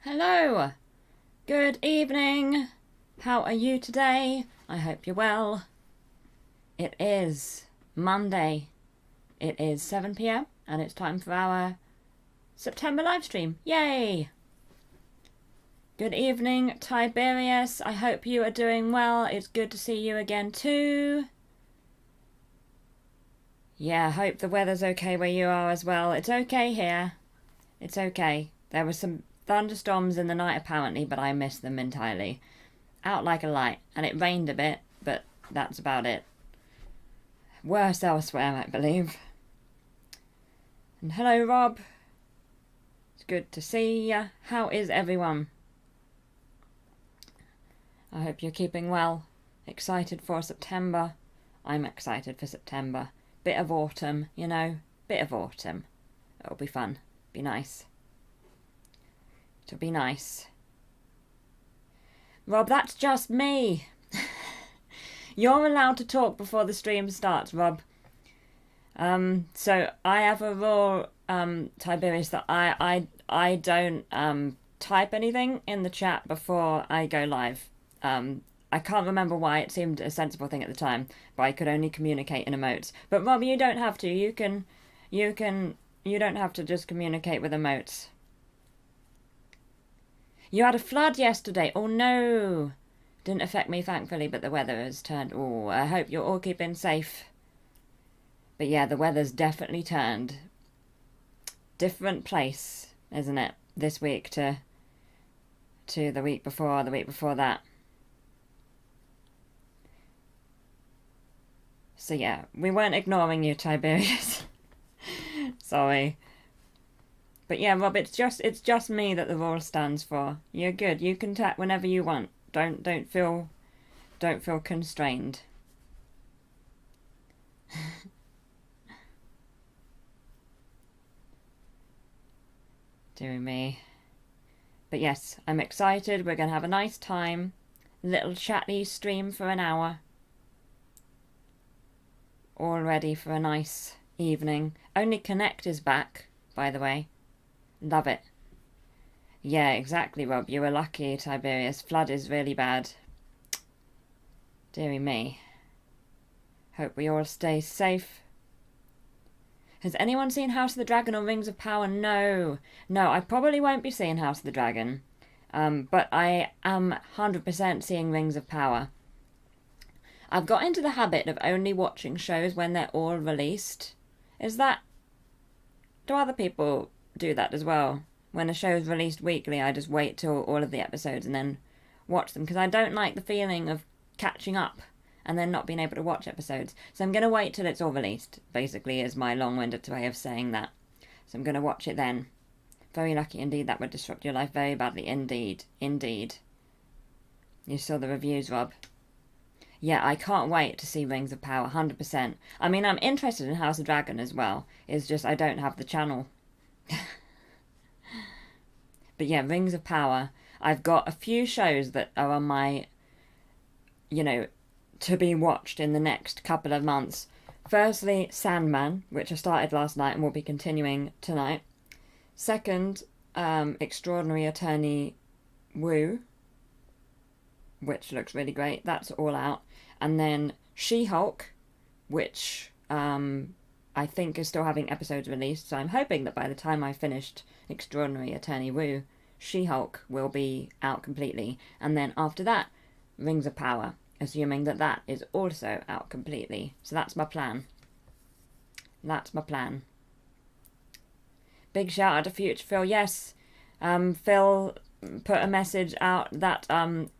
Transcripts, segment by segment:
Hello, good evening. How are you today? I hope you're well. It is Monday. It is 7 p.m. and it's time for our September live stream. Yay! Good evening, Tiberius. I hope you are doing well. It's good to see you again too. Yeah, I hope the weather's okay where you are as well. It's okay here. It's okay. There were some thunderstorms in the night apparently, but I missed them entirely. Out like a light. And it rained a bit, but that's about it. Worse elsewhere, I believe. And hello, Rob. It's good to see ya. How is everyone? I hope you're keeping well. Excited for September. I'm excited for September. Bit of autumn, you know. Bit of autumn. It'll be fun. Be nice. It'll be nice. Rob, that's just me. You're allowed to talk before the stream starts, Rob. So I have a rule, Tiberius, that I don't type anything in the chat before I go live. I can't remember why. It seemed a sensible thing at the time, but I could only communicate in emotes. But Rob, you don't have to. You don't have to just communicate with emotes. You had a flood yesterday. Oh no. Didn't affect me, thankfully, but the weather has turned. Oh, I hope you're all keeping safe. But yeah, the weather's definitely turned. Different place, isn't it? This week to the week before that. So yeah, we weren't ignoring you, Tiberius. Sorry. But yeah, Rob, it's just me that the rule stands for. You're good. You can tap whenever you want. Don't feel constrained. Dear me. But yes, I'm excited. We're going to have a nice time. Little chatty stream for an hour. All ready for a nice evening. Only Connect is back, by the way. Love it. Yeah, exactly, Rob. You were lucky, Tiberius. Flood is really bad. Deary me. Hope we all stay safe. Has anyone seen House of the Dragon or Rings of Power? No. No, I probably won't be seeing House of the Dragon. But I am 100% seeing Rings of Power. I've got into the habit of only watching shows when they're all released. Do other people do that as well? When a show's released weekly, I just wait till all of the episodes and then watch them, because I don't like the feeling of catching up and then not being able to watch episodes. So I'm going to wait till it's all released, basically, is my long-winded way of saying that. So I'm going to watch it then. Very lucky indeed. That would disrupt your life very badly indeed. Indeed. You saw the reviews, Rob. Yeah, I can't wait to see Rings of Power, 100%. I mean, I'm interested in House of Dragon as well. It's just I don't have the channel. But yeah, Rings of Power. I've got a few shows that are on my, to be watched in the next couple of months. Firstly, Sandman, which I started last night and will be continuing tonight. Second, Extraordinary Attorney Woo, which looks really great. That's all out. And then She-Hulk, which I think is still having episodes released. So I'm hoping that by the time I finished Extraordinary Attorney Woo, She-Hulk will be out completely. And then after that, Rings of Power, assuming that that is also out completely. So that's my plan. That's my plan. Big shout out to Future Phil. Yes, Phil put a message out that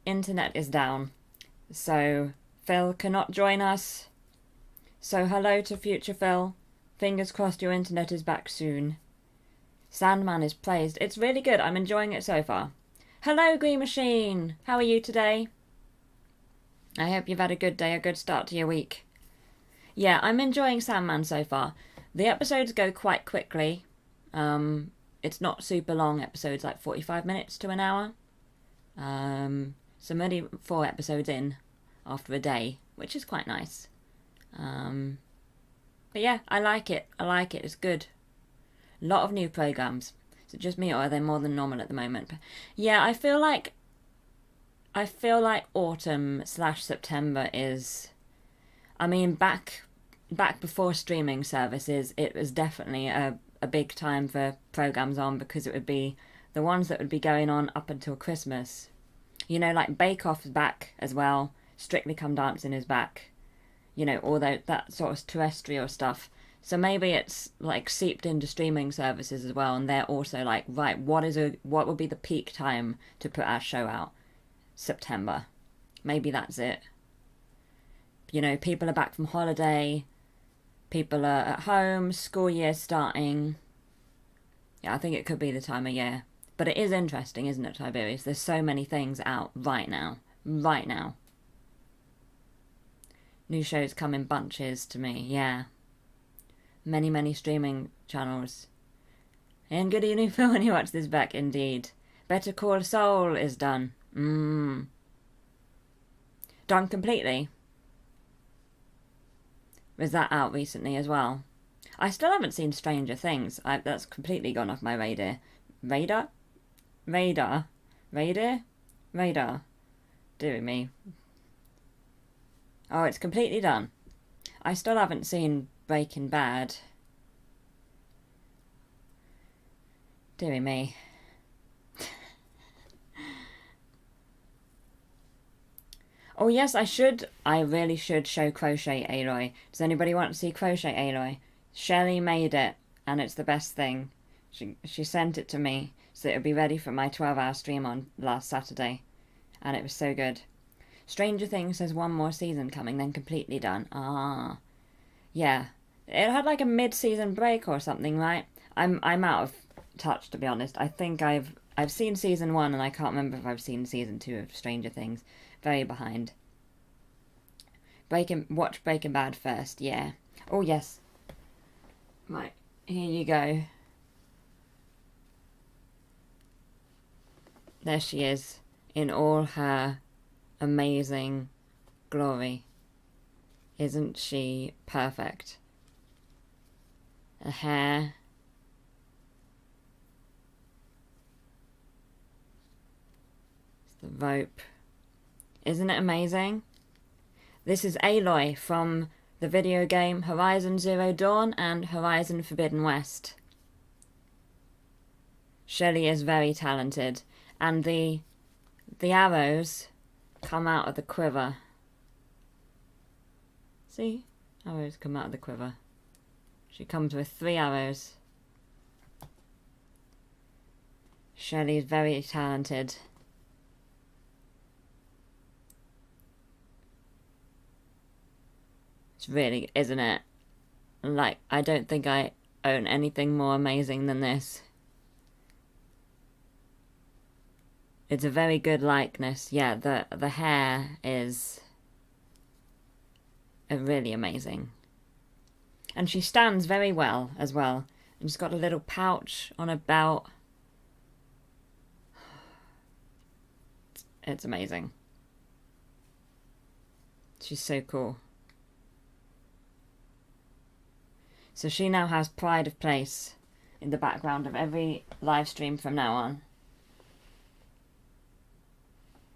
internet is down. So Phil cannot join us. So hello to Future Phil. Fingers crossed your internet is back soon. Sandman is praised. It's really good. I'm enjoying it so far. Hello, Green Machine. How are you today? I hope you've had a good day, a good start to your week. Yeah, I'm enjoying Sandman so far. The episodes go quite quickly. It's not super long episodes, like 45 minutes to an hour. So I'm only 4 episodes in after a day, which is quite nice. But yeah, I like it. It's good. A lot of new programs. Is it just me, or are they more than normal at the moment? But yeah, I feel like autumn/September is, I mean, back before streaming services, it was definitely a big time for programs on, because it would be the ones that would be going on up until Christmas. You know, like Bake Off is back as well. Strictly Come Dancing is back. You know, all that sort of terrestrial stuff. So maybe it's like seeped into streaming services as well, and they're also like, right, what would be the peak time to put our show out? September. Maybe that's it. You know, people are back from holiday. People are at home. School year starting. Yeah, I think it could be the time of year. But it is interesting, isn't it, Tiberius? There's so many things out right now. Right now. New shows come in bunches to me, yeah. Many, many streaming channels. And good evening, Phil, when you watch this back, indeed. Better Call Saul is done. Done completely. Was that out recently as well? I still haven't seen Stranger Things. That's completely gone off my radar. Radar? Dear me. Oh, it's completely done. I still haven't seen Breaking Bad. Dear me. Oh yes, I really should show Crochet Aloy. Does anybody want to see Crochet Aloy? Shelley made it, and it's the best thing. She sent it to me, so it would be ready for my 12-hour stream on last Saturday. And it was so good. Stranger Things has one more season coming, then completely done. Ah. Yeah. It had like a mid-season break or something, right? I'm out of touch, to be honest. I think I've seen season 1, and I can't remember if I've seen season 2 of Stranger Things. Very behind. Watch Breaking Bad first, yeah. Oh, yes. Right, here you go. There she is, in all her amazing glory. Isn't she perfect? The hair. The rope. Isn't it amazing? This is Aloy from the video game Horizon Zero Dawn and Horizon Forbidden West. Shelley is very talented, and the arrows come out of the quiver. See? Arrows come out of the quiver. She comes with 3 arrows. Shelley is very talented. It's really, isn't it? Like, I don't think I own anything more amazing than this. It's a very good likeness. Yeah, the hair is really amazing. And she stands very well as well. And she's got a little pouch on her belt. It's amazing. She's so cool. So she now has pride of place in the background of every live stream from now on.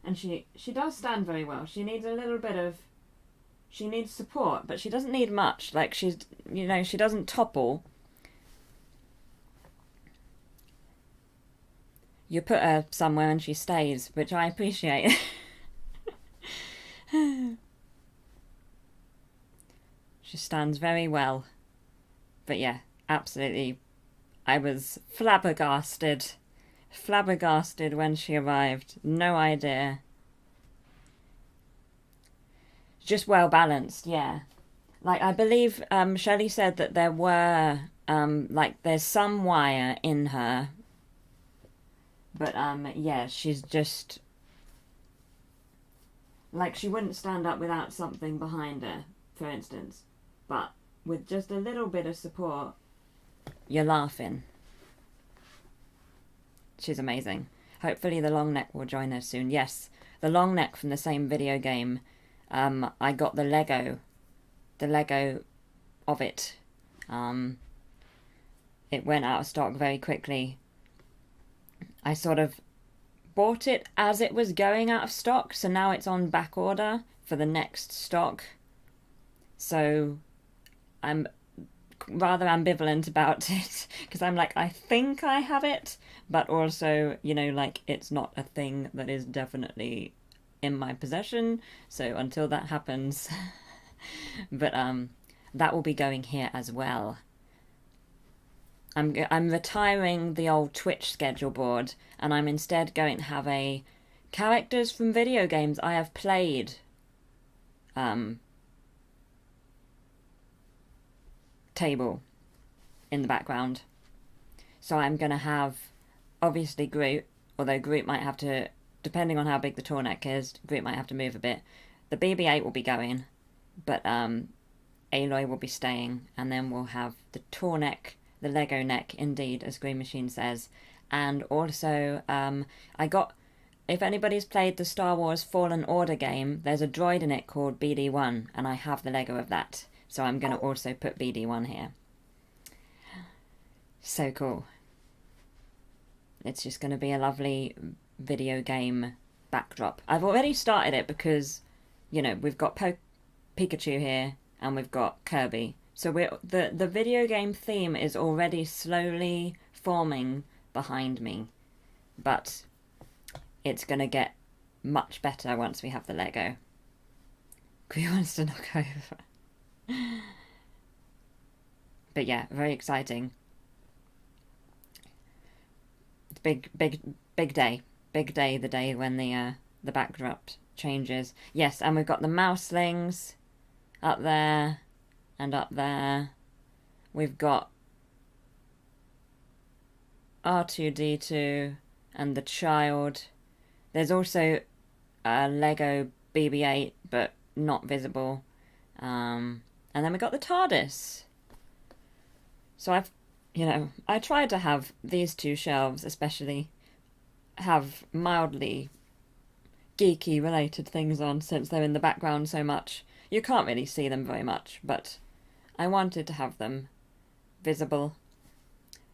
And she does stand very well. She needs a little bit of... She needs support, but she doesn't need much. Like, she's... You know, she doesn't topple. You put her somewhere and she stays, which I appreciate. She stands very well. But yeah, absolutely. I was flabbergasted. Flabbergasted when she arrived. No idea. Just well balanced, yeah. Like, I believe Shelley said that there were, like, there's some wire in her. But, yeah, she's just... Like, she wouldn't stand up without something behind her, for instance. But with just a little bit of support, you're laughing. She's amazing. Hopefully the long neck will join us soon. Yes, the long neck from the same video game. I got the Lego of it. It went out of stock very quickly, I sort of bought it as it was going out of stock, so now it's on back order for the next stock. So I'm rather ambivalent about it, because I'm like, I think I have it, but also, you know, like, it's not a thing that is definitely in my possession, so until that happens. But that will be going here as well. I'm retiring the old Twitch schedule board, and I'm instead going to have a characters from video games I have played table in the background. So I'm going to have, obviously, Groot, although Groot might have to, depending on how big the Tornek is, Groot might have to move a bit. The BB-8 will be going, but Aloy will be staying, and then we'll have the Tornek, the Lego neck, indeed, as Green Machine says. And also, I got, if anybody's played the Star Wars Fallen Order game, there's a droid in it called BD-1, and I have the Lego of that. So I'm going to also put BD-1 here. So cool. It's just going to be a lovely video game backdrop. I've already started it because, you know, we've got Pikachu here and we've got Kirby. So the video game theme is already slowly forming behind me. But it's going to get much better once we have the Lego. Who wants to knock over? But yeah, very exciting. Big day. Big day, the day when the backdrop changes. Yes, and we've got the mouselings up there and up there. We've got R2-D2 and the child. There's also a Lego BB-8, but not visible. And then we got the TARDIS. So I tried to have these two shelves especially have mildly geeky related things on, since they're in the background so much. You can't really see them very much, but I wanted to have them visible.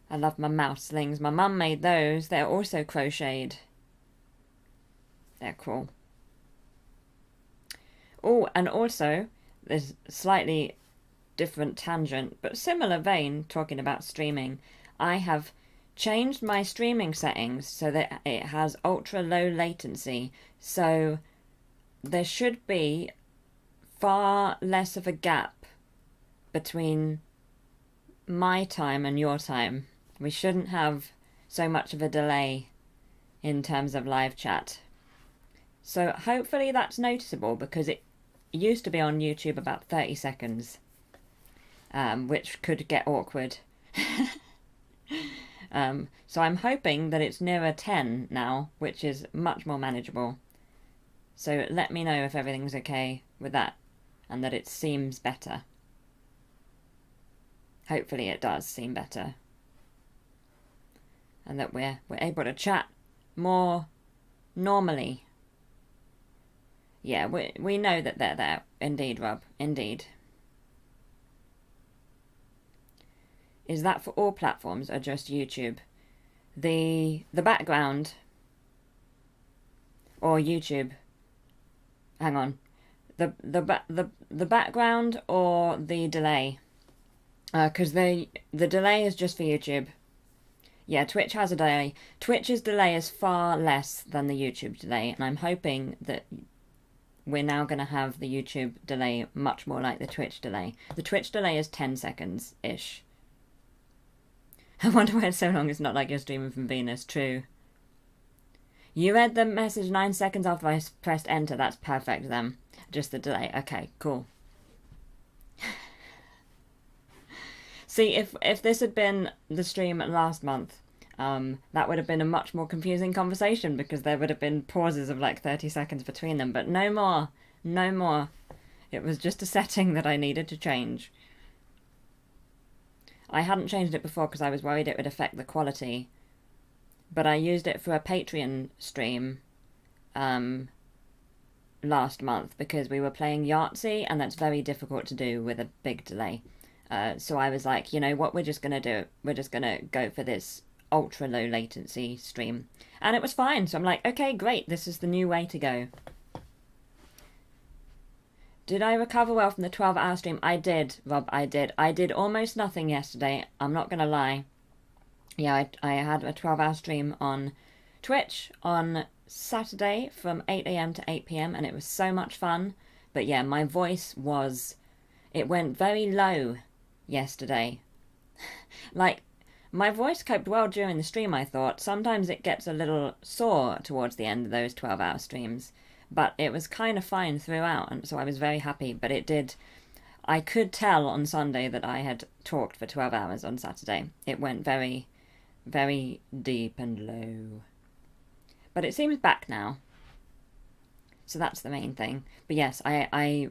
I love my mouselings. My mum made those. They're also crocheted. They're cool. Oh, and also, there's slightly different tangent, but similar vein, talking about streaming. I have changed my streaming settings so that it has ultra low latency, so there should be far less of a gap between my time and your time. We shouldn't have so much of a delay in terms of live chat. So hopefully that's noticeable, because it used to be on YouTube about 30 seconds, which could get awkward. So I'm hoping that it's nearer 10 now, which is much more manageable. So let me know if everything's okay with that, and that it seems better. Hopefully it does seem better. And that we're able to chat more normally. Yeah, we know that they're there. Indeed, Rob. Indeed. Is that for all platforms or just YouTube? The background or YouTube? Hang on. The background or the delay? Because the delay is just for YouTube. Yeah, Twitch has a delay. Twitch's delay is far less than the YouTube delay, and I'm hoping that we're now going to have the YouTube delay much more like the Twitch delay. The Twitch delay is 10 seconds-ish. I wonder why it's so long. It's not like you're streaming from Venus. True. You read the message 9 seconds after I pressed enter. That's perfect then. Just the delay. Okay, cool. See, if this had been the stream last month, that would have been a much more confusing conversation, because there would have been pauses of like 30 seconds between them. But no more. No more. It was just a setting that I needed to change. I hadn't changed it before because I was worried it would affect the quality. But I used it for a Patreon stream last month, because we were playing Yahtzee, and that's very difficult to do with a big delay. So I was like, you know what, we're just going to do? We're just going to go for this ultra low latency stream. And it was fine, so I'm like, okay, great, this is the new way to go. Did I recover well from the 12-hour stream? I did, Rob, I did. I did almost nothing yesterday, I'm not going to lie. Yeah, I had a 12-hour stream on Twitch on Saturday from 8 a.m. to 8 p.m. and it was so much fun. But yeah, my voice it went very low yesterday. Like, my voice coped well during the stream, I thought. Sometimes it gets a little sore towards the end of those 12-hour streams. But it was kind of fine throughout, and so I was very happy. But I could tell on Sunday that I had talked for 12 hours on Saturday. It went very, very deep and low. But it seems back now. So that's the main thing. But yes, I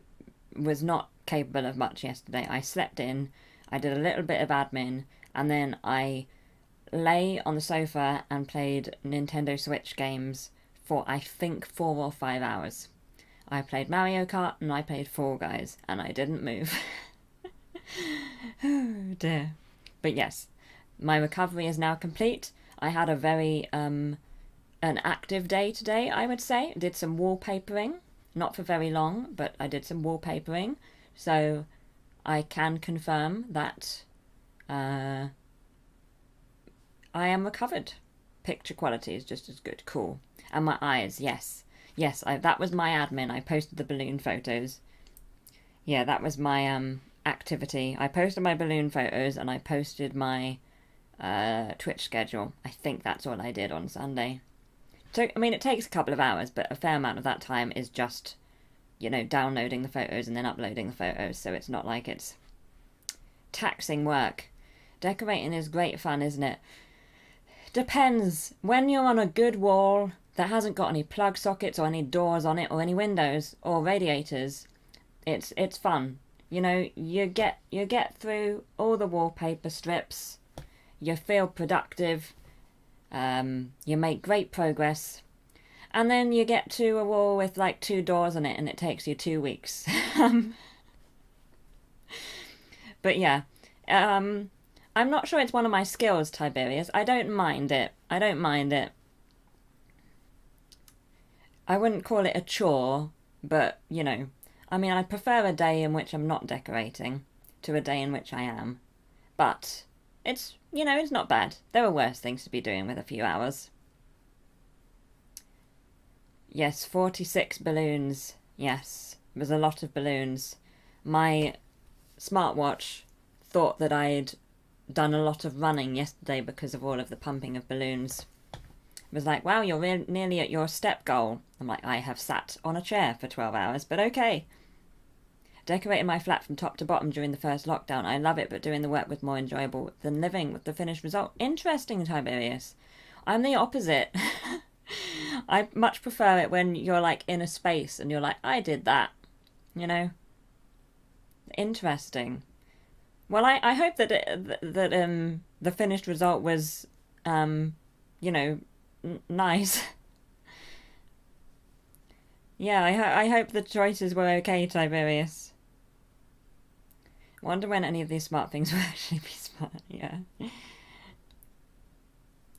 was not capable of much yesterday. I slept in, I did a little bit of admin, and then I lay on the sofa and played Nintendo Switch games for, I think, 4 or 5 hours. I played Mario Kart and I played Fall Guys, and I didn't move. Oh dear. But yes, my recovery is now complete. I had a very an active day today, I would say. Did some wallpapering, not for very long, but I did some wallpapering. So I can confirm that I am recovered. Picture quality is just as good. Cool. And my eyes, yes. Yes, that was my admin. I posted the balloon photos. Yeah, that was my activity. I posted my balloon photos and I posted my Twitch schedule. I think that's all I did on Sunday. So, I mean, it takes a couple of hours, but a fair amount of that time is just, downloading the photos and then uploading the photos. So it's not like it's taxing work. Decorating is great fun, isn't it? Depends. When you're on a good wall that hasn't got any plug sockets or any doors on it or any windows or radiators, it's fun. You get through all the wallpaper strips. You feel productive. You make great progress. And then you get to a wall with like 2 doors on it and it takes you 2 weeks. But yeah, I'm not sure it's one of my skills, Tiberius. I don't mind it. I wouldn't call it a chore, but, I prefer a day in which I'm not decorating to a day in which I am. But it's not bad. There are worse things to be doing with a few hours. Yes, 46 balloons. Yes, it was a lot of balloons. My smartwatch thought that I'd done a lot of running yesterday because of all of the pumping of balloons. It was like, wow, you're nearly at your step goal. I'm like, I have sat on a chair for 12 hours, but okay. Decorated my flat from top to bottom during the first lockdown. I love it, but doing the work was more enjoyable than living with the finished result. Interesting, Tiberius. I'm the opposite. I much prefer it when you're like in a space and you're like, I did that. Interesting. Well, I hope that the finished result was, nice. Yeah, I hope the choices were okay, Tiberius. Wonder when any of these smart things will actually be smart. Yeah.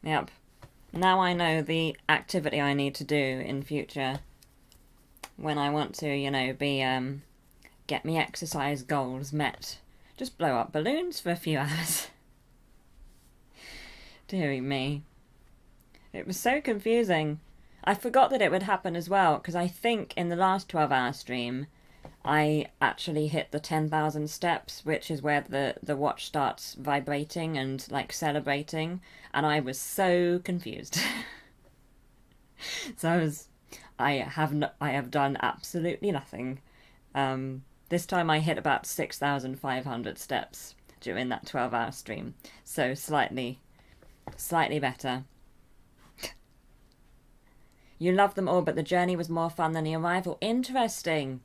Yep. Now I know the activity I need to do in future when I want to, get me exercise goals met. Just blow up balloons for a few hours. Dearie me. It was so confusing. I forgot that it would happen as well, because I think in the last 12-hour stream, I actually hit the 10,000 steps, which is where the watch starts vibrating and, like, celebrating, and I was so confused. So I have done absolutely nothing. This time I hit about 6,500 steps during that 12-hour stream, so slightly better. You love them all, but the journey was more fun than the arrival. Interesting.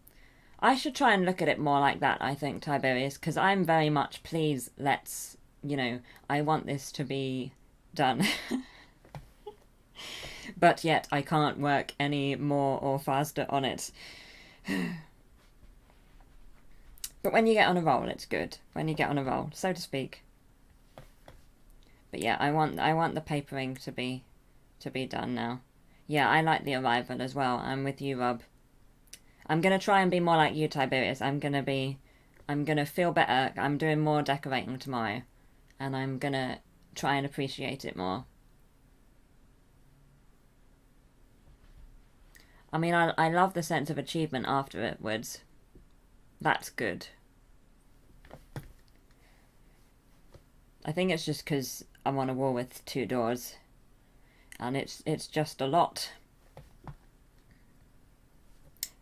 I should try and look at it more like that, I think, Tiberius, because I'm very much, please, let's, I want this to be done. But yet I can't work any more or faster on it. But when you get on a roll, it's good. When you get on a roll, so to speak. But yeah, I want the papering to be done now. Yeah, I like the arrival as well. I'm with you, Rob. I'm gonna try and be more like you, Tiberius. I'm gonna feel better. I'm doing more decorating tomorrow, and I'm gonna try and appreciate it more. I mean, I love the sense of achievement afterwards. That's good. I think it's just because I'm on a wall with 2 doors, and it's just a lot.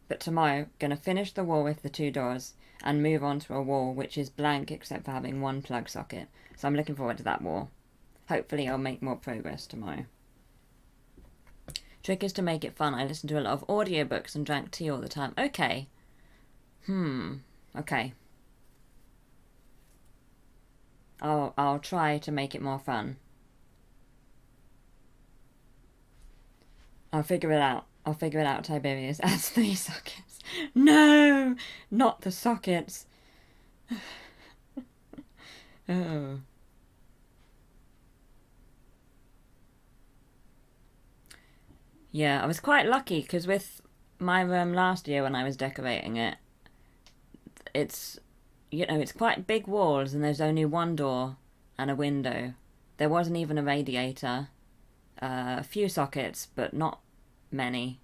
But tomorrow, gonna finish the wall with the 2 doors and move on to a wall which is blank except for having 1 plug socket. So I'm looking forward to that wall. Hopefully I'll make more progress tomorrow. Trick is to make it fun. I listen to a lot of audiobooks and drank tea all the time. Okay. Okay. I'll try to make it more fun. I'll figure it out. Tiberius. Adds 3 sockets. No! Not the sockets. Oh. Yeah, I was quite lucky because with my room last year when I was decorating it, it's quite big walls and there's only 1 door and a window. There wasn't even a radiator. A few sockets, but not many.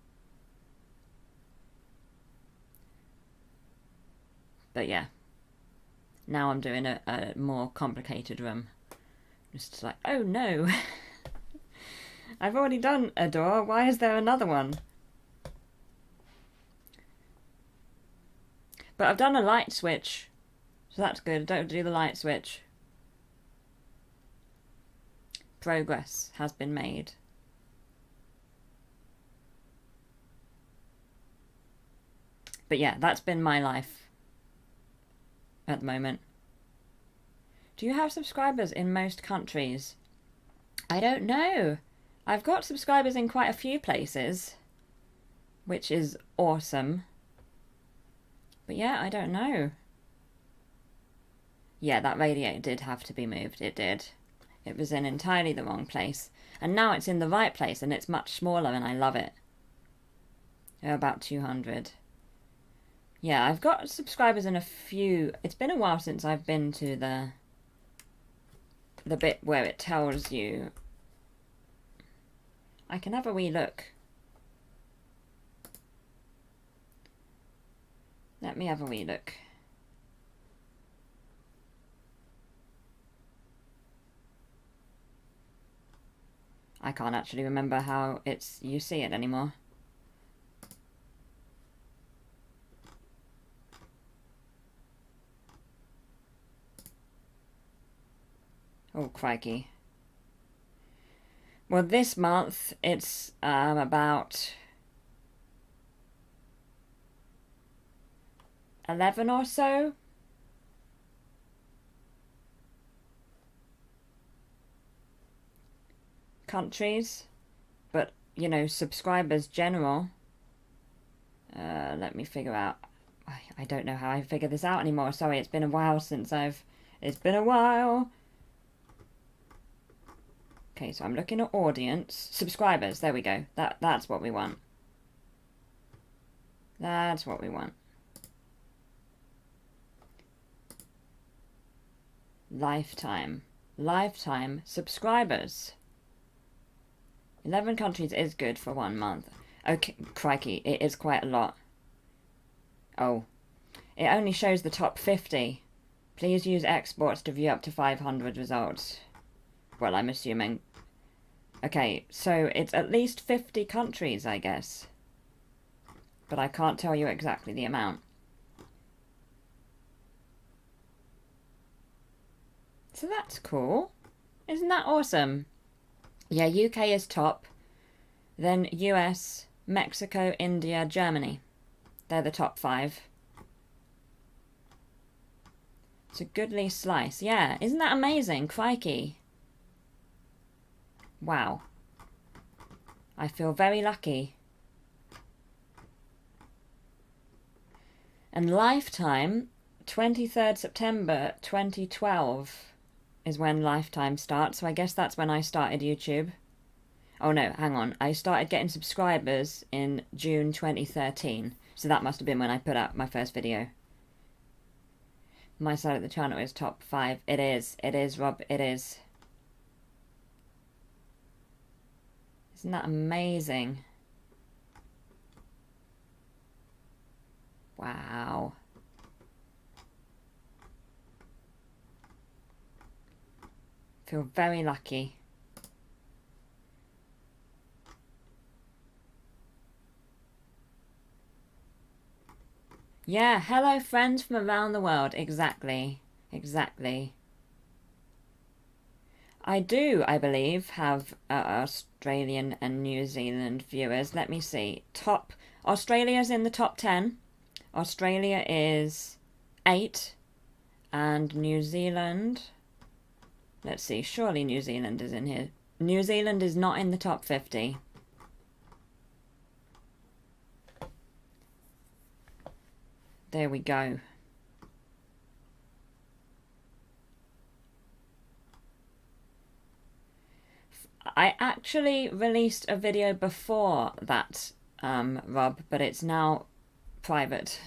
But yeah, now I'm doing a more complicated room. Just like, oh no, I've already done a door, why is there another one? But I've done a light switch, so that's good. Don't do the light switch. Progress has been made. But yeah, that's been my life at the moment. Do you have subscribers in most countries? I don't know. I've got subscribers in quite a few places, which is awesome. But yeah, I don't know. Yeah, that radiator did have to be moved. It did. It was in entirely the wrong place. And now it's in the right place and it's much smaller and I love it. About 200. Yeah, I've got subscribers in a few. It's been a while since I've been to the bit where it tells you. I can have a wee look. Let me have a wee look. I can't actually remember how you see it anymore. Oh, crikey. Well, this month it's about 11 or so. Countries, but subscribers general. Let me figure out. I don't know how I figure this out anymore. Sorry, it's been a while since it's been a while. Okay, so I'm looking at audience. Subscribers, there we go. That's what we want. That's what we want. Lifetime subscribers. 11 countries is good for 1 month. Okay, crikey, it is quite a lot. Oh, it only shows the top 50. Please use exports to view up to 500 results. Well, I'm assuming. Okay, so it's at least 50 countries, I guess. But I can't tell you exactly the amount. So that's cool. Isn't that awesome? Yeah, UK is top. Then US, Mexico, India, Germany. They're the top 5. It's a goodly slice. Yeah, isn't that amazing? Crikey. Wow. I feel very lucky. And lifetime, 23rd September 2012 is when lifetime starts, so I guess that's when I started YouTube. Oh no, hang on. I started getting subscribers in June 2013, so that must have been when I put out my first video. My side of the channel is top 5. It is, Rob, it is. Isn't that amazing? Wow. Feel very lucky. Yeah, hello friends from around the world. Exactly. Exactly. I do, I believe, have Australian and New Zealand viewers. Let me see. Australia's in the top 10. Australia is 8. And New Zealand... Let's see, surely New Zealand is in here. New Zealand is not in the top 50. There we go. I actually released a video before that, Rob, but it's now private.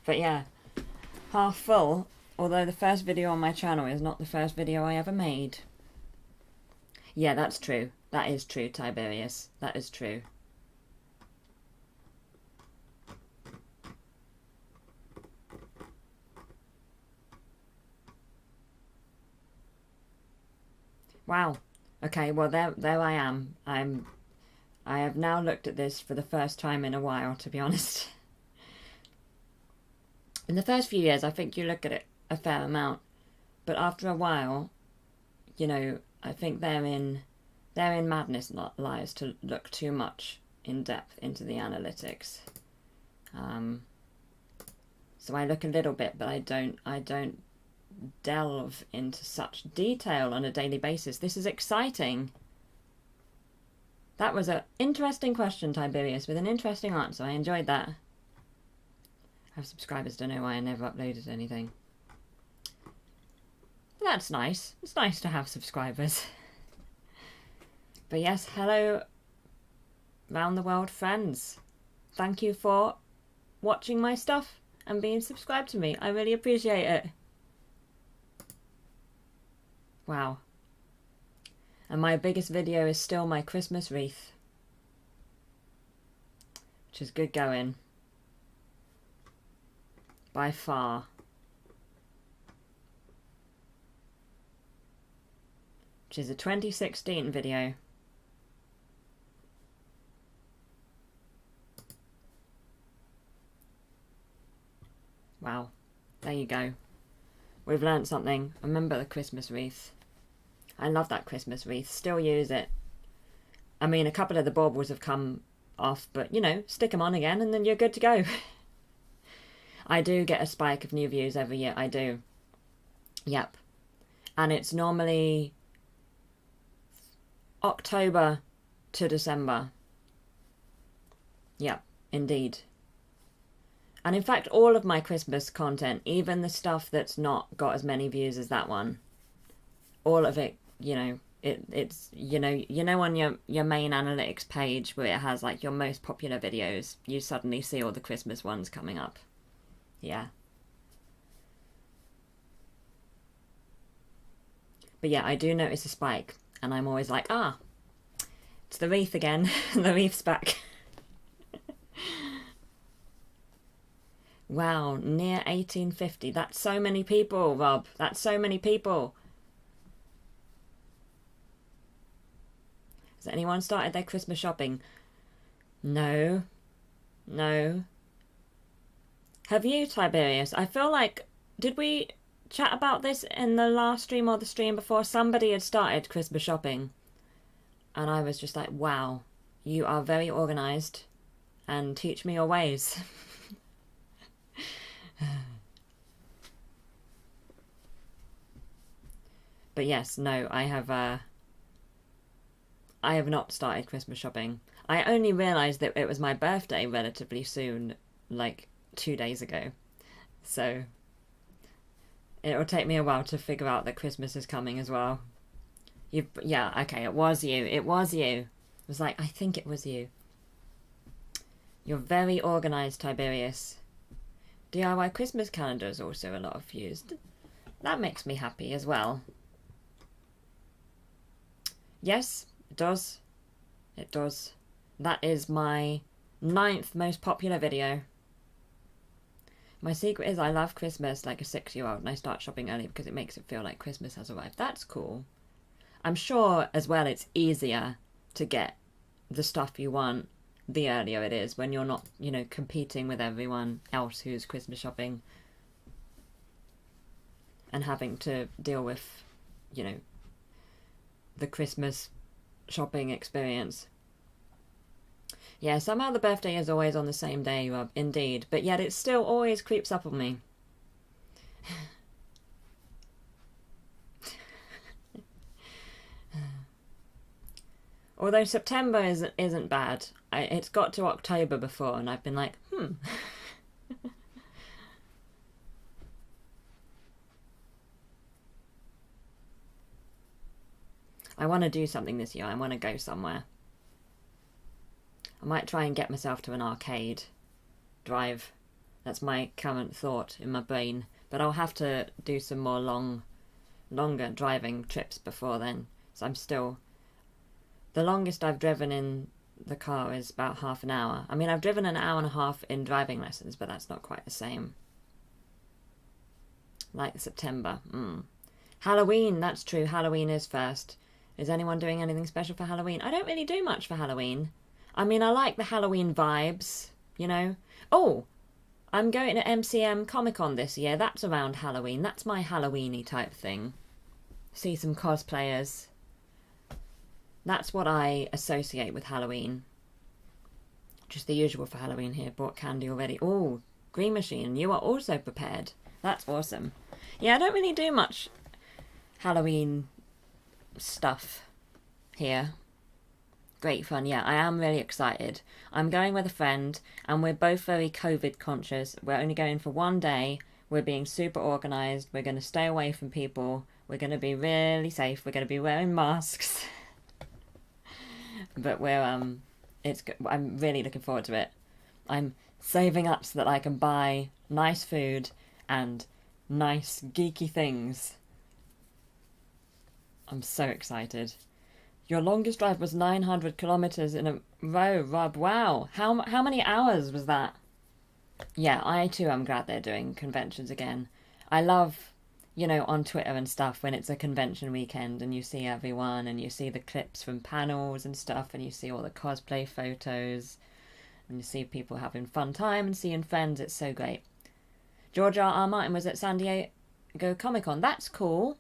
But yeah, half full, although the first video on my channel is not the first video I ever made. Yeah, that's true. That is true, Tiberius. That is true. Wow. Okay, well there I am. I have now looked at this for the first time in a while, to be honest. In the first few years, I think you look at it a fair amount, but after a while, you know, I think therein madness lies to look too much in depth into the analytics. So I look a little bit, but I don't delve into such detail on a daily basis. This is exciting. That was an interesting question, Tiberius, with an interesting answer. I enjoyed that. I have subscribers, don't know why I never uploaded anything. But that's nice. It's nice to have subscribers. But yes, hello round the world friends. Thank you for watching my stuff and being subscribed to me. I really appreciate it. Wow. And my biggest video is still my Christmas wreath, which is good going. By far. Which is a 2016 video. Wow. There you go. We've learnt something. Remember the Christmas wreath. I love that Christmas wreath. Still use it. I mean, a couple of the baubles have come off, but, you know, stick them on again and then you're good to go. I do get a spike of new views every year. I do. Yep. And it's normally October to December. Yep, indeed. And in fact, all of my Christmas content, even the stuff that's not got as many views as that one, all of it, you know, it's you know on your main analytics page where it has like your most popular videos, you suddenly see all the Christmas ones coming up. Yeah. But yeah, I do notice a spike, and I'm always like, ah, it's the wreath again. The wreath's back. Wow, near 1850. That's so many people, Rob. That's so many people. Has anyone started their Christmas shopping? No. No. Have you, Tiberius? I feel like, did we chat about this in the last stream or the stream before? Somebody had started Christmas shopping. And I was just like, wow, you are very organised and teach me your ways. But yes, no, I have not started Christmas shopping. I only realised that it was my birthday relatively soon, like 2 days ago. So It'll take me a while to figure out that Christmas is coming as well. Yeah, okay, it was you. It was you. It was like, I think it was you. You're very organised, Tiberius. DIY Christmas calendar is also a lot of views. That makes me happy as well. Yes, it does. It does. That is my 9th most popular video. My secret is I love Christmas like a 6-year-old, and I start shopping early because it makes it feel like Christmas has arrived. That's cool. I'm sure as well it's easier to get the stuff you want the earlier it is, when you're not, you know, competing with everyone else who's Christmas shopping and having to deal with, you know, the Christmas shopping experience. Yeah, somehow the birthday is always on the same day, Rob. Indeed. But yet it still always creeps up on me. Although September isn't bad. It's got to October before and I've been like, I want to do something this year. I want to go somewhere. I might try and get myself to an arcade drive. That's my current thought in my brain. But I'll have to do some more longer driving trips before then. So I'm still... The longest I've driven in the car is about half an hour. I mean, I've driven an hour and a half in driving lessons, but that's not quite the same. Like September. Halloween, that's true. Halloween is first. Is anyone doing anything special for Halloween? I don't really do much for Halloween. I mean, I like the Halloween vibes, you know. Oh, I'm going to MCM Comic-Con this year. That's around Halloween. That's my Halloween-y type thing. See some cosplayers. That's what I associate with Halloween. Just the usual for Halloween here. Bought candy already. Oh, Green Machine, you are also prepared. That's awesome. Yeah, I don't really do much Halloween stuff here. Great fun. Yeah, I am really excited. I'm going with a friend and we're both very COVID conscious. We're only going for one day. We're being super organised. We're going to stay away from people. We're going to be really safe. We're going to be wearing masks. But I'm really looking forward to it. I'm saving up so that I can buy nice food and nice geeky things. I'm so excited. Your longest drive was 900 kilometres in a row, Rob. Wow. How many hours was that? Yeah, I too am glad they're doing conventions again. I love, you know, on Twitter and stuff when it's a convention weekend and you see everyone and you see the clips from panels and stuff and you see all the cosplay photos and you see people having fun time and seeing friends. It's so great. George R. Martin was at San Diego Comic-Con. That's cool.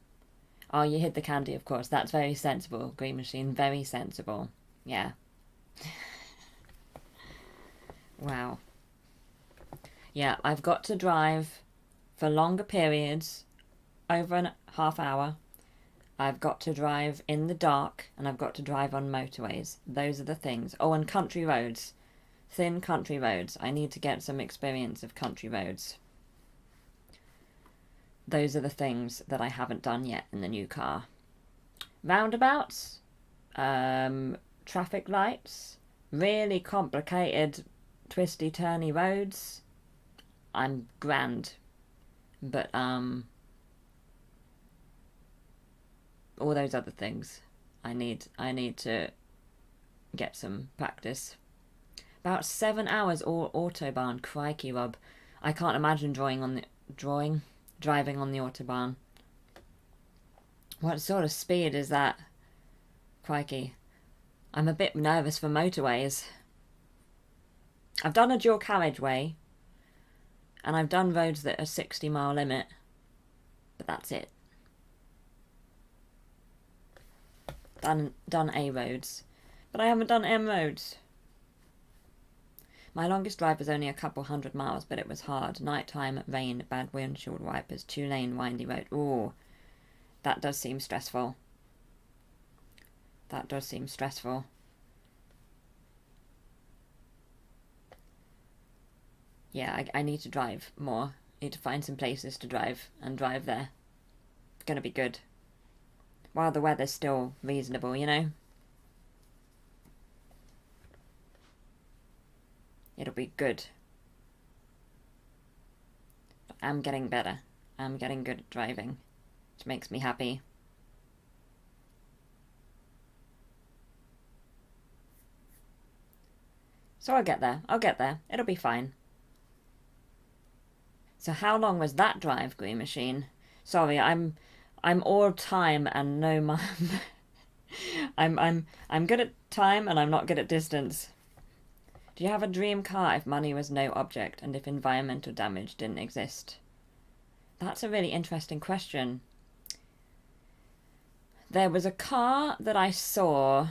Oh, you hid the candy, of course. That's very sensible, Green Machine. Very sensible. Yeah. Wow. Yeah, I've got to drive for longer periods, over a half hour. I've got to drive in the dark, and I've got to drive on motorways. Those are the things. Oh, and country roads. Thin country roads. I need to get some experience of country roads. Those are the things that I haven't done yet in the new car. Roundabouts, traffic lights, really complicated twisty-turny roads. I'm grand. But, all those other things, I need to get some practice. About 7 hours or Autobahn. Crikey, Rob. I can't imagine driving on the Autobahn. What sort of speed is that? Crikey. I'm a bit nervous for motorways. I've done a dual carriageway, and I've done roads that are 60-mile limit, but that's it. Done A roads, but I haven't done M roads. My longest drive was only a couple 100 miles, but it was hard. Nighttime, rain, bad windshield wipers, 2-lane windy road. Ooh, that does seem stressful. That does seem stressful. Yeah, I need to drive more Need to find some places to drive and drive there. It's gonna be good. While the weather's still reasonable, you know? It'll be good. I'm getting better. I'm getting good at driving, which makes me happy. So I'll get there. I'll get there. It'll be fine. So how long was that drive, Green Machine? Sorry, I'm all time and no mum. I'm good at time and I'm not good at distance. Do you have a dream car if money was no object and if environmental damage didn't exist? That's a really interesting question. There was a car that I saw.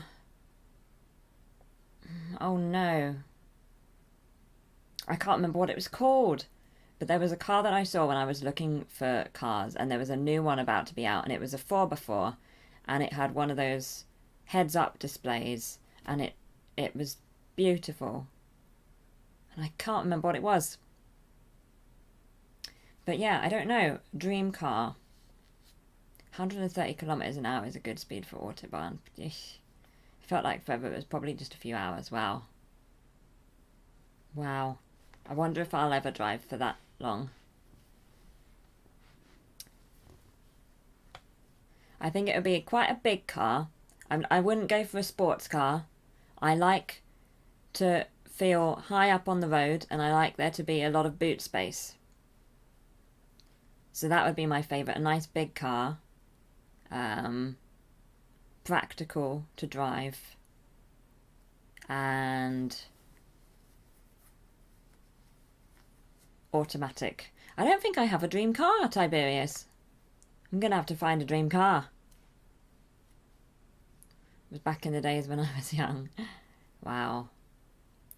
Oh no. I can't remember what it was called. But there was a car that I saw when I was looking for cars, and there was a new one about to be out, and it was a 4x4, and it had one of those heads-up displays, and it was beautiful. And I can't remember what it was. But yeah, I don't know. Dream car. 130 kilometers an hour is a good speed for Autobahn. It felt like forever. It was probably just a few hours. Wow. Wow. I wonder if I'll ever drive for that long. I think it would be quite a big car. I wouldn't go for a sports car. I like to feel high up on the road, and I like there to be a lot of boot space. So that would be my favourite. A nice big car. Practical to drive. And automatic. I don't think I have a dream car, Tiberius. I'm going to have to find a dream car. It was back in the days when I was young. Wow.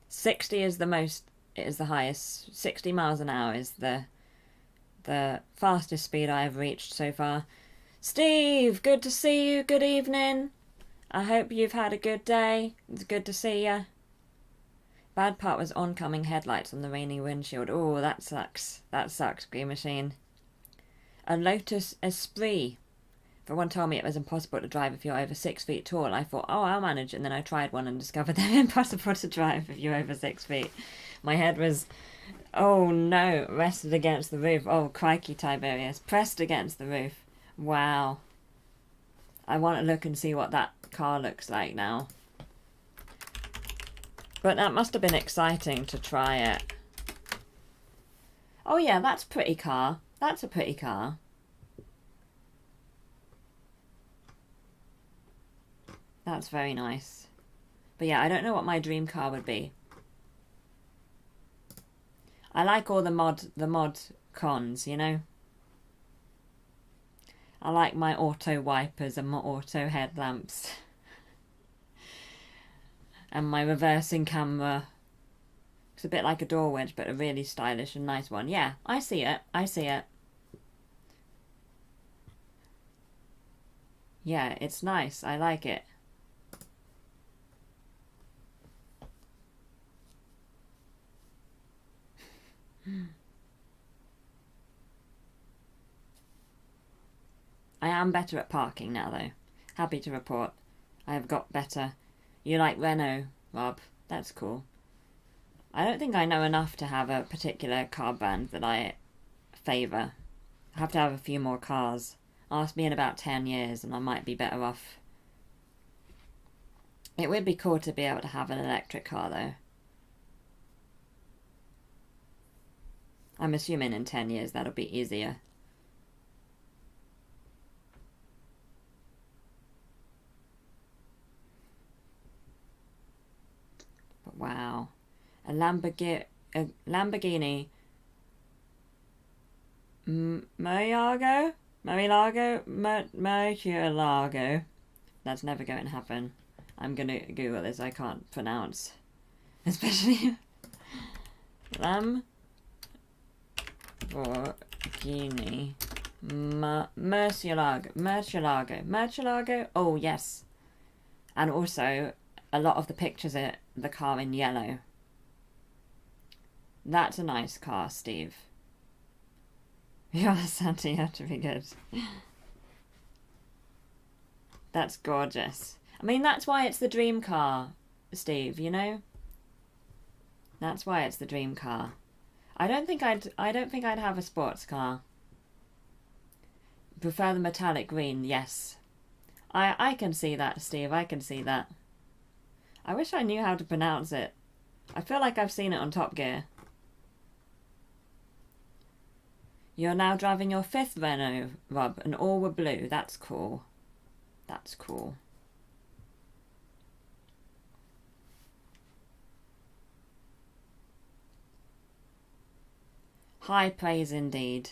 60 is the most, it is the highest. 60 miles an hour is the fastest speed I have reached so far. Steve, good to see you. Good evening. I hope you've had a good day. It's good to see you. Bad part was oncoming headlights on the rainy windshield. Oh, that sucks. That sucks, Green Machine. A Lotus Esprit. Everyone told me it was impossible to drive if you're over 6 feet tall. I thought, oh, I'll manage. And then I tried one and discovered they're impossible to drive if you're over 6 feet. My head was, oh no, rested against the roof. Oh, crikey, Tiberius. Pressed against the roof. Wow. I want to look and see what that car looks like now. But that must have been exciting to try it. Oh yeah, that's a pretty car. That's a pretty car. That's very nice. But yeah, I don't know what my dream car would be. I like all the mod cons, you know? I like my auto wipers and my auto headlamps. And my reversing camera. It's a bit like a door wedge, but a really stylish and nice one. Yeah, I see it. I see it. Yeah, it's nice. I like it. I am better at parking now, though. Happy to report. I have got better. You like Renault, Rob? That's cool. I don't think I know enough to have a particular car brand that I favour. I have to have a few more cars. Ask me in about 10 years and I might be better off. It would be cool to be able to have an electric car, though. I'm assuming in 10 years that'll be easier. But wow. A Lamborghini Murcielago. That's never going to happen. I'm going to Google this. I can't pronounce. Especially Lamborghini Murcielago. Oh, yes. And also, a lot of the pictures are the car in yellow. That's a nice car, Steve. Yeah, Santa, you have to be good. That's gorgeous. I mean, that's why it's the dream car, Steve, you know? That's why it's the dream car. I don't think I'd have a sports car. Prefer the metallic green, yes. I can see that, Steve, I can see that. I wish I knew how to pronounce it. I feel like I've seen it on Top Gear. You're now driving your 5th Renault, Rob, and all were blue. That's cool. That's cool. High praise indeed.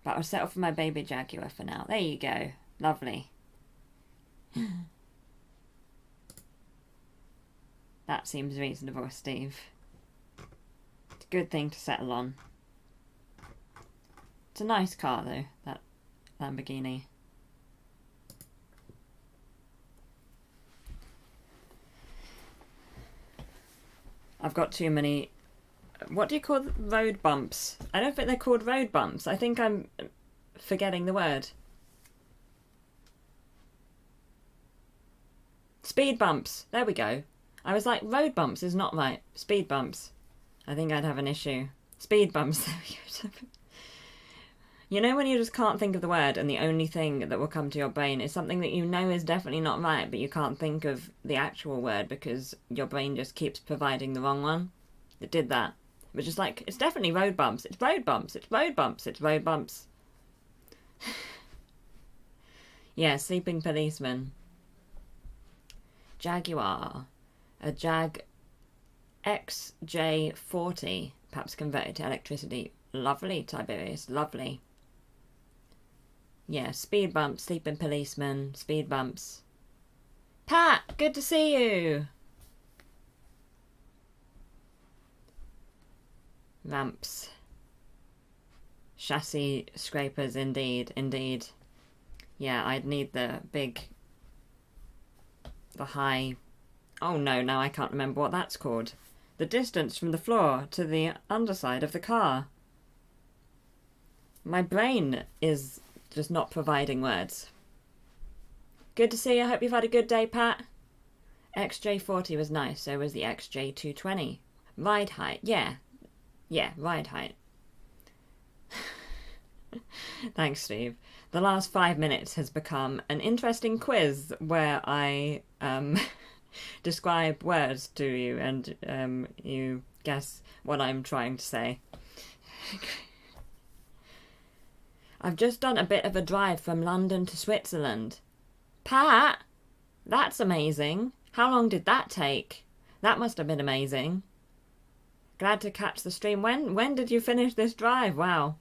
But I'll settle for my baby Jaguar for now. There you go. Lovely. That seems reasonable, Steve. It's a good thing to settle on. It's a nice car, though, that Lamborghini. I've got too many... What do you call road bumps? I don't think they're called road bumps. I think I'm forgetting the word. Speed bumps. There we go. I was like, road bumps is not right. Speed bumps. I think I'd have an issue. Speed bumps. There we go. You know when you just can't think of the word and the only thing that will come to your brain is something that you know is definitely not right, but you can't think of the actual word because your brain just keeps providing the wrong one? It did that. It was just like, it's definitely road bumps. It's road bumps. It's road bumps. It's road bumps. Yeah, sleeping policeman. Jaguar. A Jag XJ40, perhaps converted to electricity. Lovely, Tiberius, lovely. Yeah, speed bumps, sleeping policeman, speed bumps. Pat, good to see you. Ramps. Chassis scrapers, indeed, indeed. Yeah, I'd need the high... Oh no, now I can't remember what that's called. The distance from the floor to the underside of the car. My brain is just not providing words. Good to see you. I hope you've had a good day, Pat. XJ40 was nice, so was the XJ220. Ride height, yeah. Yeah, ride height. Thanks, Steve. The last 5 minutes has become an interesting quiz where I describe words to you and you guess what I'm trying to say. I've just done a bit of a drive from London to Switzerland. Pat, that's amazing. How long did that take? That must have been amazing. Glad to catch the stream. When did you finish this drive? Wow.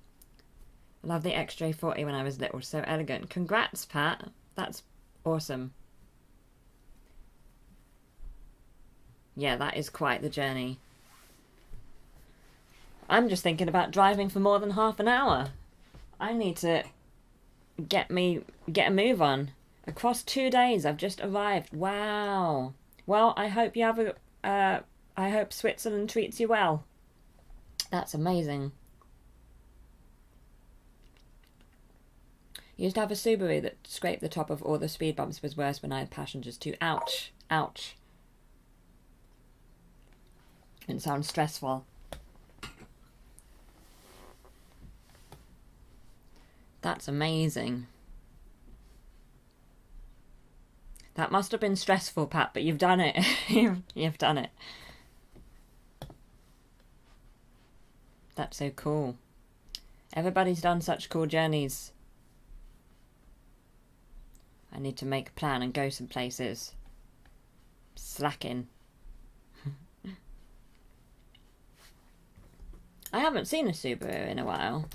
Love the XJ40 when I was little. So elegant. Congrats, Pat. That's awesome. Yeah, that is quite the journey. I'm just thinking about driving for more than half an hour. I need to get a move on. Across 2 days, I've just arrived. Wow. Well, I hope you have I hope Switzerland treats you well. That's amazing. Used to have a Subaru that scraped the top of all the speed bumps. Was worse when I had passengers too. Ouch. Ouch. It sounds stressful. That's amazing. That must have been stressful, Pat, but you've done it. You've done it. That's so cool. Everybody's done such cool journeys. I need to make a plan and go some places. Slacking. I haven't seen a Subaru in a while.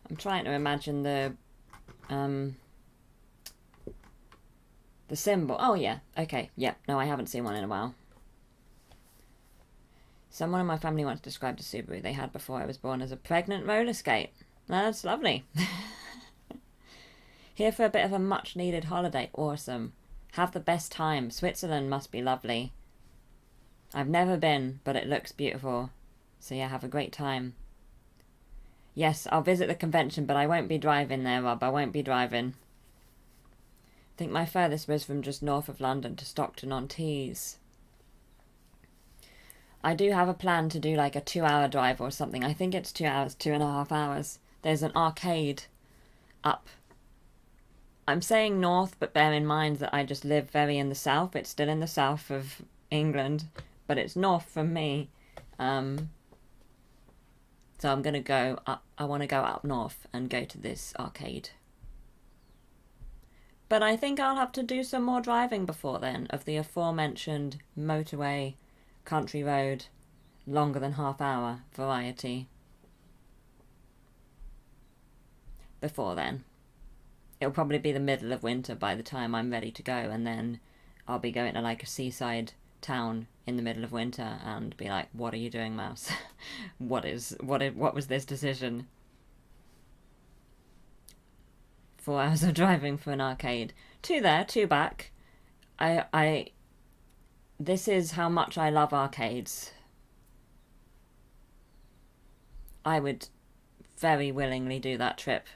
I'm trying to imagine the symbol. Oh yeah, okay, yeah. No, I haven't seen one in a while. Someone in my family once described a Subaru they had before I was born as a pregnant roller skate. That's lovely. Here for a bit of a much needed holiday. Awesome. Have the best time. Switzerland must be lovely. I've never been, but it looks beautiful. So yeah, have a great time. Yes, I'll visit the convention, but I won't be driving there, Rob. I won't be driving. I think my furthest was from just north of London to Stockton-on-Tees. I do have a plan to do like a 2-hour drive or something. I think it's 2 hours, 2.5 hours. There's an arcade up. I'm saying north, but bear in mind that I just live very in the south. It's still in the south of England, but it's north from me. So I'm going to go up. I want to go up north and go to this arcade. But I think I'll have to do some more driving before then of the aforementioned motorway, country road, longer than half-hour variety. Before then. It'll probably be the middle of winter by the time I'm ready to go, and then I'll be going to like a seaside town in the middle of winter and be like, what are you doing, Mouse? What was this decision? 4 hours of driving for an arcade. 2 there, 2 back. This is how much I love arcades. I would very willingly do that trip.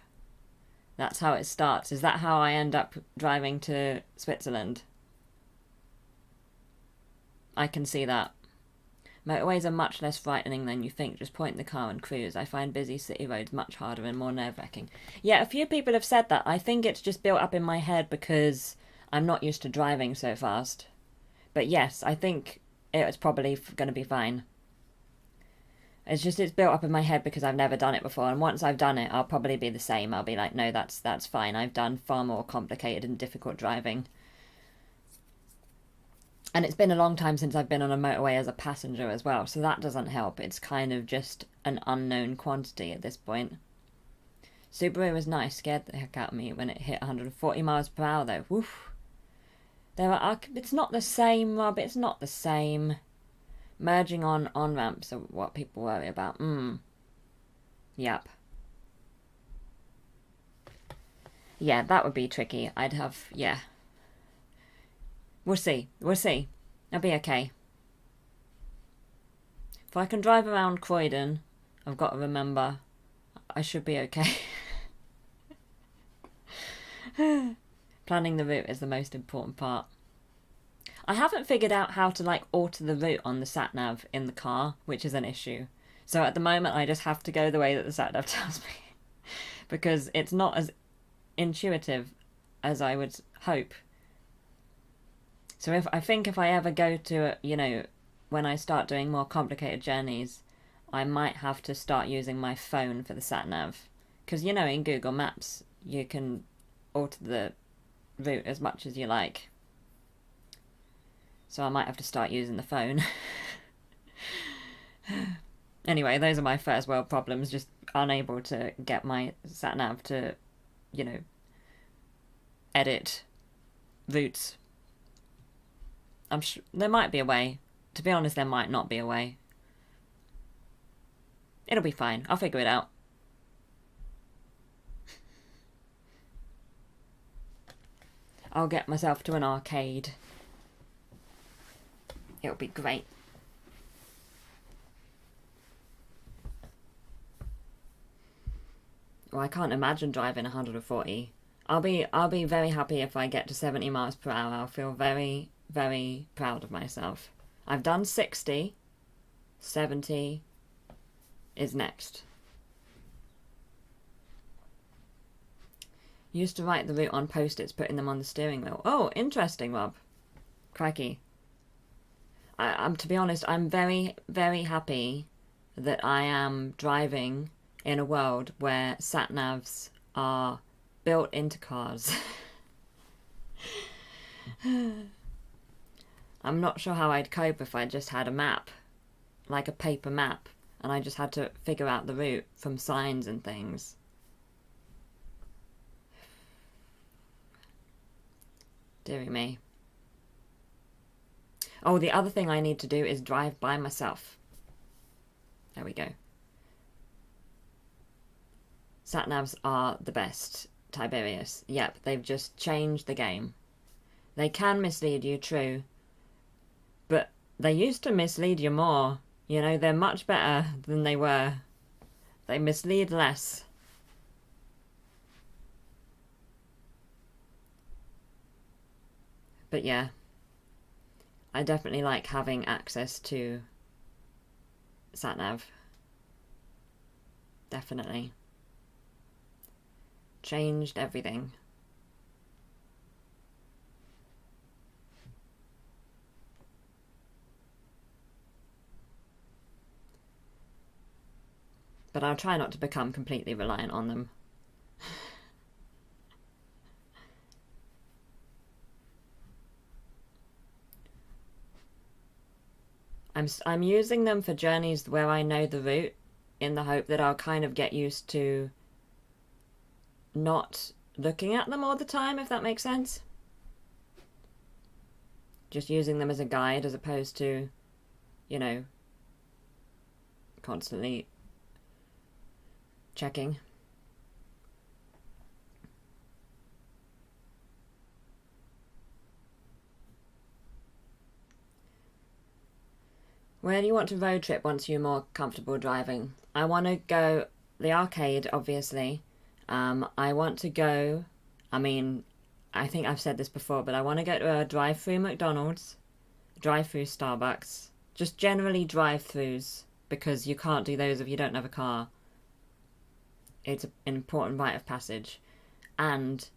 That's how it starts. Is that how I end up driving to Switzerland? I can see that. Motorways are much less frightening than you think. Just point the car and cruise. I find busy city roads much harder and more nerve-wracking. Yeah, a few people have said that. I think it's just built up in my head because I'm not used to driving so fast. But yes, I think it's probably going to be fine. It's built up in my head because I've never done it before, and once I've done it, I'll probably be the same. I'll be like, no, that's fine. I've done far more complicated and difficult driving. And it's been a long time since I've been on a motorway as a passenger as well, so that doesn't help. It's kind of just an unknown quantity at this point. Subaru was nice, scared the heck out of me when it hit 140 miles per hour though. Woof. It's not the same, Rob, it's not the same. Merging on ramps are what people worry about. Yep. Yeah, that would be tricky. Yeah. We'll see. I'll be okay. If I can drive around Croydon, I've got to remember, I should be okay. Planning the route is the most important part. I haven't figured out how to alter the route on the sat-nav in the car, which is an issue. So at the moment I just have to go the way that the sat-nav tells me. Because it's not as intuitive as I would hope. So if I ever go to, when I start doing more complicated journeys, I might have to start using my phone for the sat-nav. Because, in Google Maps, you can alter the route as much as you like. So I might have to start using the phone. Anyway, those are my first world problems, just unable to get my sat-nav to, edit routes. I'm sure there might be a way. To be honest, there might not be a way. It'll be fine. I'll figure it out. I'll get myself to an arcade. It'll be great. Well, I can't imagine driving 140. I'll be very happy if I get to 70 miles per hour. I'll feel very, very proud of myself. I've done 60. 70 is next. Used to write the route on post-its, putting them on the steering wheel. Oh, interesting, Rob. Crikey. To be honest, I'm very, very happy that I am driving in a world where sat-navs are built into cars. I'm not sure how I'd cope if I just had a map, like a paper map, and I just had to figure out the route from signs and things. Dearie me. Oh, the other thing I need to do is drive by myself. There we go. Sat-navs are the best, Tiberius. Yep, they've just changed the game. They can mislead you, true. But they used to mislead you more. You know, they're much better than they were. They mislead less. But yeah, I definitely like having access to sat-nav. Definitely. Changed everything. But I'll try not to become completely reliant on them. I'm using them for journeys where I know the route, in the hope that I'll kind of get used to not looking at them all the time, if that makes sense. Just using them as a guide as opposed to, you know, constantly checking. Where do you want to road trip once you're more comfortable driving? I want to go the arcade, obviously. I want to go, I mean, I think I've said this before, but I want to go to a drive-through McDonald's, drive-through Starbucks, just generally drive-throughs, because you can't do those if you don't have a car. It's an important rite of passage. And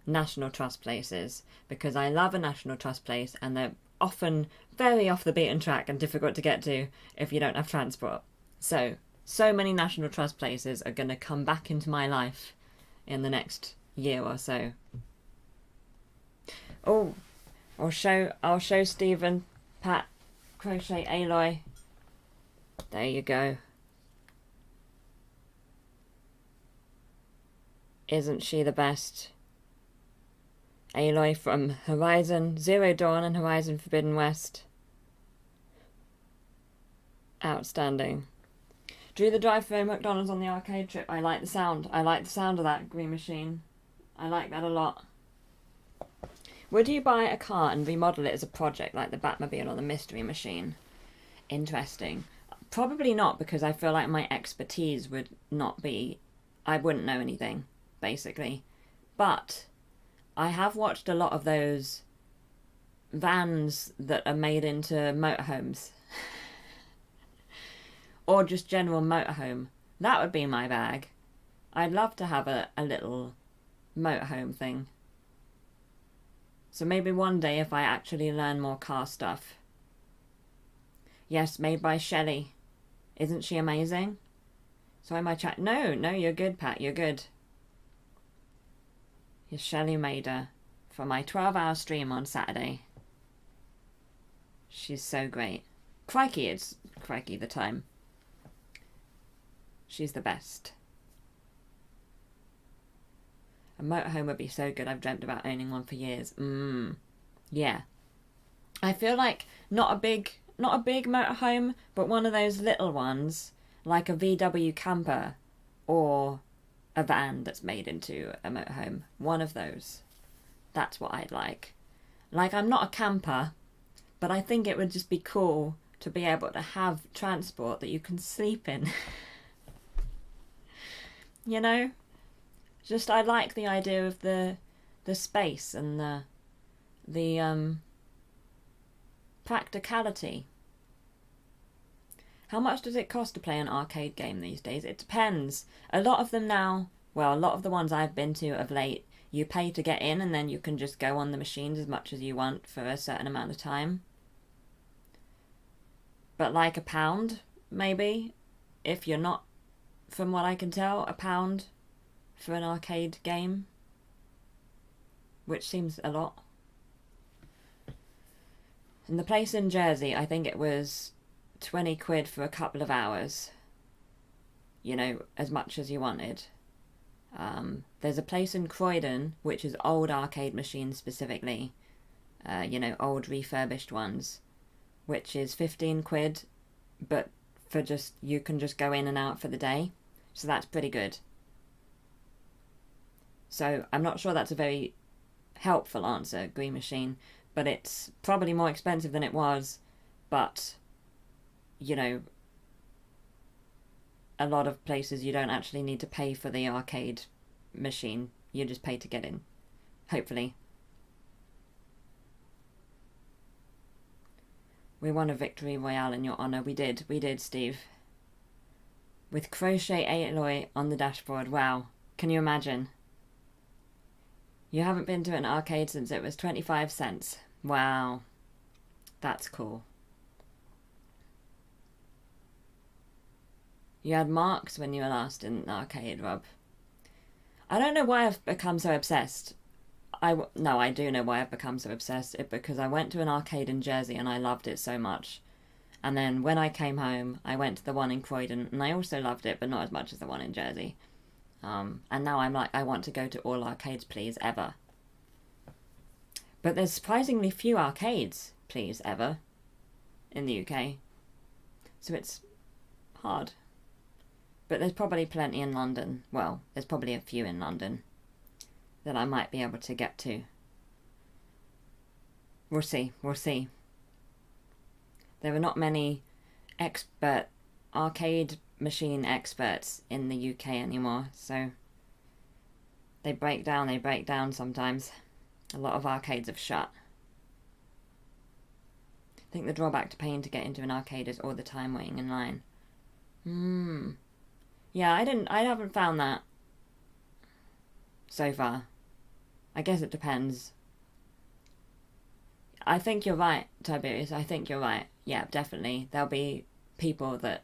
National Trust places, because I love a National Trust place, and they're often very off the beaten track and difficult to get to if you don't have transport. So many National Trust places are going to come back into my life in the next year or so. Oh, I'll show Stephen, Pat, Crochet Aloy. There you go. Isn't she the best? Aloy from Horizon Zero Dawn and Horizon Forbidden West. Outstanding. Drew the drive-through McDonald's on the arcade trip. I like the sound. I like the sound of that green machine. I like that a lot. Would you buy a car and remodel it as a project like the Batmobile or the Mystery Machine? Interesting. Probably not, because I feel like my expertise would not be... I wouldn't know anything, basically. But I have watched a lot of those vans that are made into motorhomes. Or just general motorhome. That would be my bag. I'd love to have a little motorhome thing. So maybe one day if I actually learn more car stuff. Yes, made by Shelley. Isn't she amazing? Sorry, my chat. No, you're good, Pat. You're good. Yes, Shelley made her for my 12-hour stream on Saturday. She's so great. Crikey, it's crikey the time. She's the best. A motorhome would be so good. I've dreamt about owning one for years. Yeah. I feel like not a big motorhome, but one of those little ones, like a VW camper or a van that's made into a motorhome. One of those. That's what I'd like. Like, I'm not a camper, but I think it would just be cool to be able to have transport that you can sleep in. You know? Just, I like the idea of the space and the practicality. How much does it cost to play an arcade game these days? It depends. A lot of them now, well, a lot of the ones I've been to of late, you pay to get in and then you can just go on the machines as much as you want for a certain amount of time. But like £1, maybe, if you're not, from what I can tell, £1 for an arcade game, which seems a lot. And the place in Jersey, I think it was 20 quid for a couple of hours. You know, as much as you wanted. There's a place in Croydon, which is old arcade machines specifically. You know, old refurbished ones, which is 15 quid, but for just, you can just go in and out for the day. So that's pretty good. So I'm not sure that's a very helpful answer, Green Machine, but it's probably more expensive than it was, but you know, a lot of places you don't actually need to pay for the arcade machine. You just pay to get in. Hopefully. We won a victory royale in your honour. We did, Steve. With crochet alloy on the dashboard. Wow. Can you imagine? You haven't been to an arcade since it was 25 cents. Wow. That's cool. You had marks when you were last in an arcade, Rob. I don't know why I've become so obsessed. No, I do know why I've become so obsessed. It's because I went to an arcade in Jersey and I loved it so much. And then when I came home, I went to the one in Croydon and I also loved it, but not as much as the one in Jersey. And now I'm like, I want to go to all arcades, please, ever. But there's surprisingly few arcades, please, ever, in the UK. So it's hard. But there's probably plenty in London. Well, there's probably a few in London that I might be able to get to. We'll see. There are not many arcade machine experts in the UK anymore, so they break down sometimes. A lot of arcades have shut. I think the drawback to paying to get into an arcade is all the time waiting in line. Yeah, I haven't found that so far. I guess it depends. I think you're right, Tiberius. I think you're right. Yeah, definitely. There'll be people that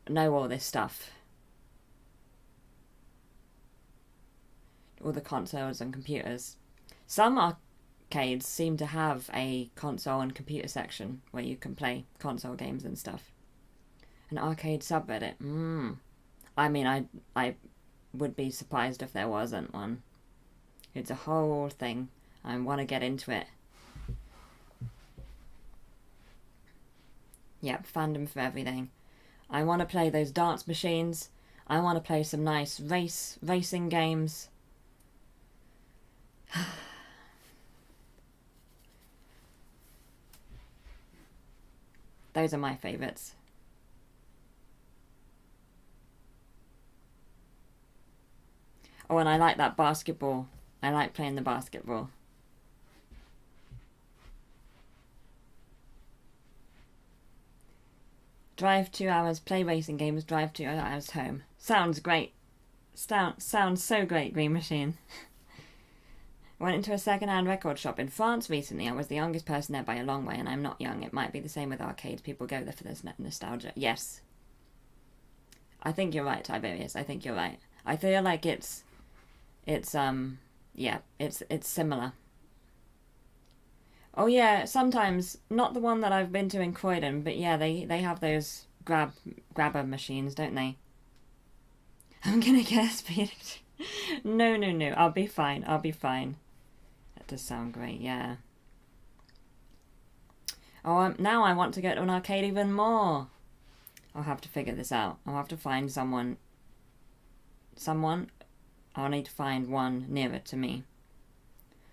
know all this stuff. All the consoles and computers. Some arcades seem to have a console and computer section where you can play console games and stuff. An arcade subreddit. I mean, I would be surprised if there wasn't one. It's a whole thing. I want to get into it. Yep, fandom for everything. I want to play those dance machines. I want to play some nice racing games. Those are my favourites. Oh, and I like that basketball. I like playing the basketball. Drive 2 hours, play racing games, drive 2 hours home. Sounds great. Sounds so great, Green Machine. Went into a second-hand record shop in France recently. I was the youngest person there by a long way, and I'm not young. It might be the same with arcades. People go there for this nostalgia. Yes. I think you're right, Tiberius. I think you're right. I feel like it's similar. Oh yeah, sometimes, not the one that I've been to in Croydon, but yeah, they have those grabber machines, don't they? I'm gonna get a speed. No, I'll be fine. That does sound great, yeah. Oh, now I want to go to an arcade even more. I'll have to figure this out. I'll have to find someone. I'll need to find one nearer to me.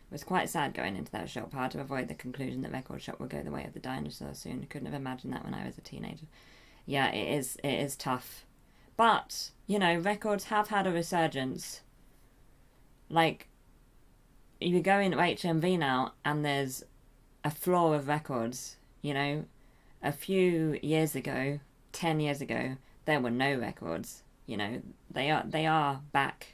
It was quite sad going into that shop. Hard to avoid the conclusion that record shop will go the way of the dinosaur soon. Couldn't have imagined that when I was a teenager. Yeah, it is tough. But, you know, records have had a resurgence. Like, you go into HMV now and there's a floor of records, you know. A few years ago, 10 years ago, there were no records. You know, they are back.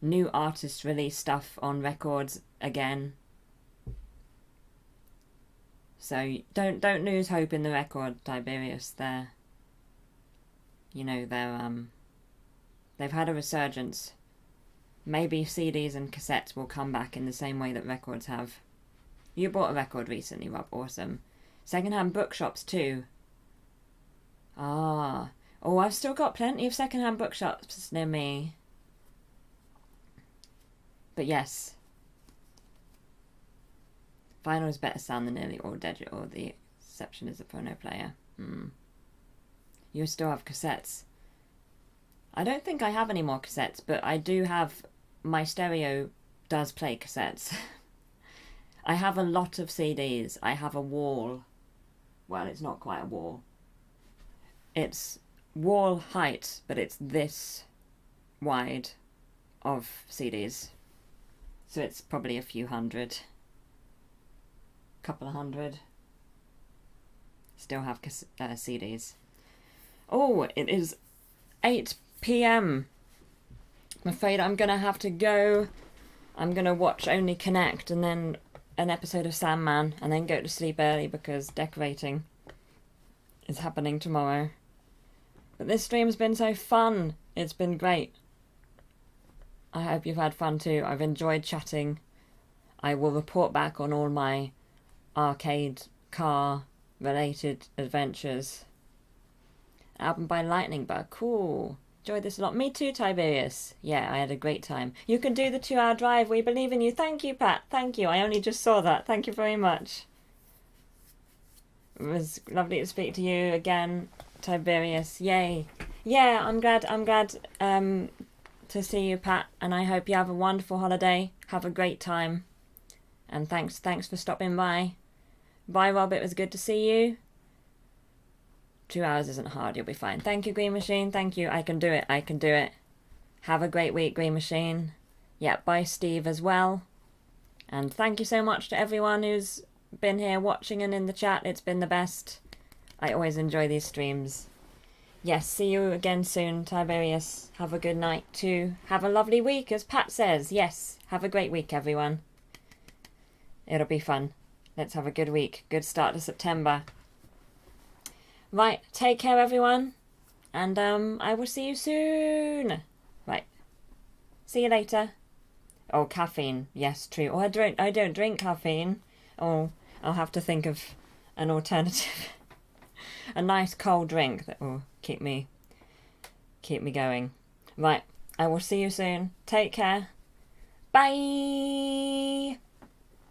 New artists release stuff on records again. So don't lose hope in the record, Tiberius. They've had a resurgence. Maybe CDs and cassettes will come back in the same way that records have. You bought a record recently, Rob. Awesome. Secondhand bookshops too. Oh, I've still got plenty of secondhand bookshops near me. But yes. Vinyl is better sound than nearly all digital. The exception is the phono player. You still have cassettes. I don't think I have any more cassettes, but I do have... My stereo does play cassettes. I have a lot of CDs. I have a wall well, it's not quite a wall. It's wall height, but it's this wide of CDs. So it's probably a few hundred. Couple of hundred. Still have CDs. Oh, it is 8 p.m. I'm afraid I'm going to have to go. I'm going to watch Only Connect and then an episode of Sandman and then go to sleep early because decorating is happening tomorrow. But this stream's been so fun. It's been great. I hope you've had fun too. I've enjoyed chatting. I will report back on all my arcade car related adventures. Album by Lightning Bug. Cool. Enjoyed this a lot. Me too, Tiberius. Yeah, I had a great time. You can do the 2-hour drive. We believe in you. Thank you, Pat. Thank you. I only just saw that. Thank you very much. It was lovely to speak to you again, Tiberius. Yay. Yeah, I'm glad to see you, Pat, and I hope you have a wonderful holiday. Have a great time. And thanks for stopping by. Bye, Rob. It was good to see you. 2 hours isn't hard. You'll be fine. Thank you, Green Machine. Thank you. I can do it. Have a great week, Green Machine. Yeah, bye, Steve, as well. And thank you so much to everyone who's been here watching and in the chat. It's been the best. I always enjoy these streams. Yes, see you again soon, Tiberius. Have a good night too. Have a lovely week, as Pat says. Yes, have a great week, everyone. It'll be fun. Let's have a good week. Good start to September. Right, take care, everyone. And I will see you soon. Right. See you later. Oh, caffeine. Yes, true. Oh, I don't drink caffeine. Oh, I'll have to think of an alternative. A nice cold drink that will keep me going. Right, I will see you soon. Take care. Bye.